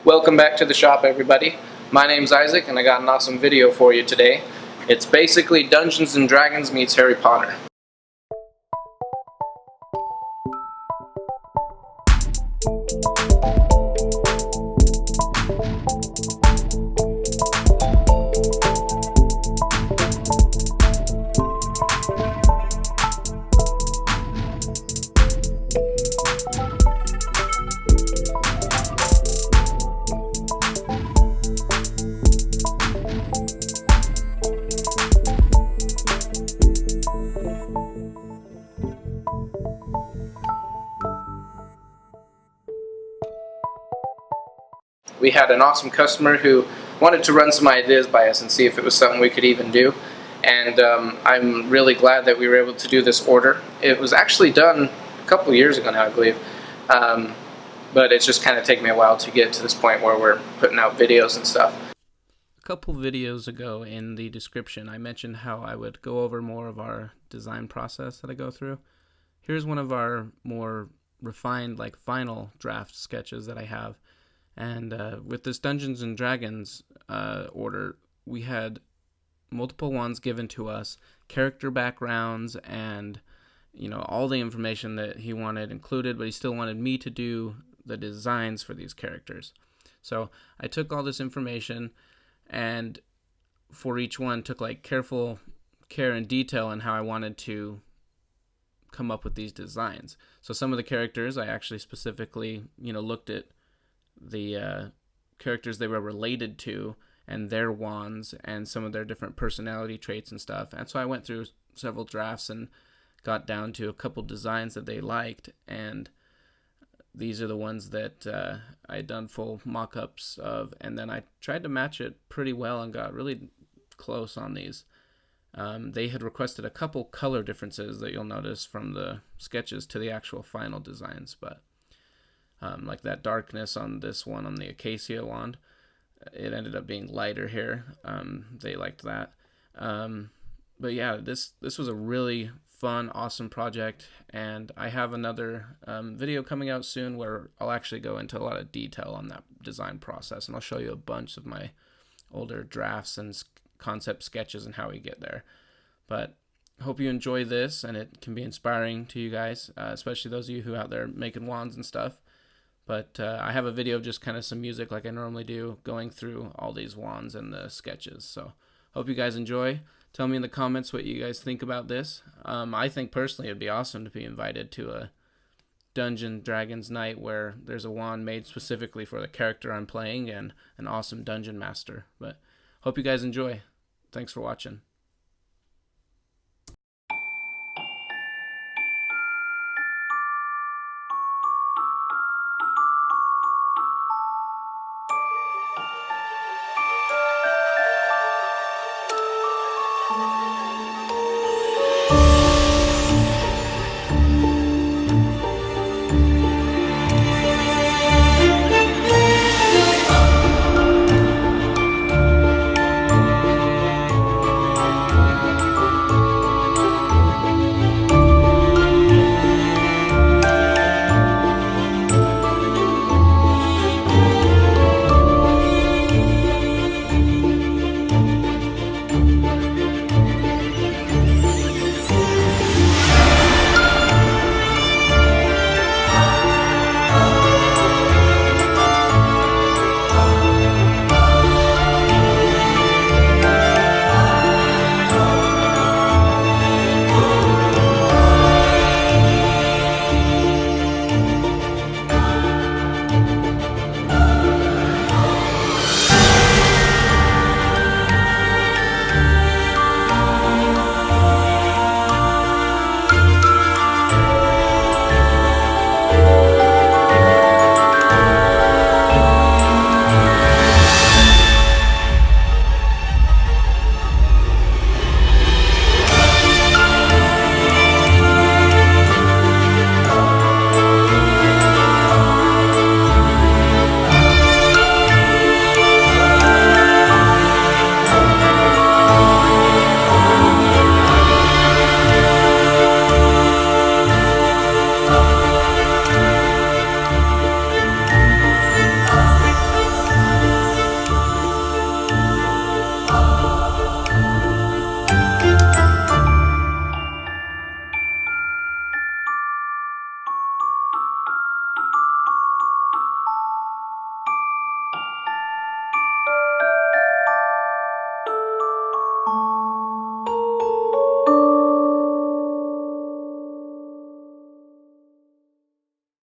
Welcome back to the shop, everybody. My name's Isaac and I got an awesome video for you today. It's basically Dungeons & Dragons meets Harry Potter. We had an awesome customer who wanted to run some ideas by us and see if it was something we could even do. And I'm really glad that we were able to do this order. It was actually done a couple of years ago now, I believe. But it's just kind of taken me a while to get to this point where we're putting out videos and stuff. A couple videos ago in the description, I mentioned how I would go over more of our design process that I go through. Here's one of our more refined, like final draft sketches that I have. And with this Dungeons & Dragons order, we had multiple ones given to us, character backgrounds, and all the information that he wanted included, but he still wanted me to do the designs for these characters. So I took all this information and for each one took like careful care and detail in how I wanted to come up with these designs. So some of the characters I actually specifically looked at the characters they were related to and their wands and some of their different personality traits and stuff. And so I went through several drafts and got down to a couple designs that they liked, and these are the ones that I had done full mock-ups of, and then I tried to match it pretty well and got really close on these. They had requested a couple color differences that you'll notice from the sketches to the actual final designs, but like that darkness on this one on the Acacia wand, it ended up being lighter here. They liked that. But yeah, this was a really fun, awesome project, and I have another video coming out soon where I'll actually go into a lot of detail on that design process, and I'll show you a bunch of my older drafts and concept sketches and how we get there. But hope you enjoy this and it can be inspiring to you guys, especially those of you who are out there making wands and stuff. But I have a video of just kind of some music like I normally do, going through all these wands and the sketches. So hope you guys enjoy. Tell me in the comments what you guys think about this. I think personally it'd be awesome to be invited to a Dungeons & Dragons night where there's a wand made specifically for the character I'm playing and an awesome dungeon master. But hope you guys enjoy. Thanks for watching.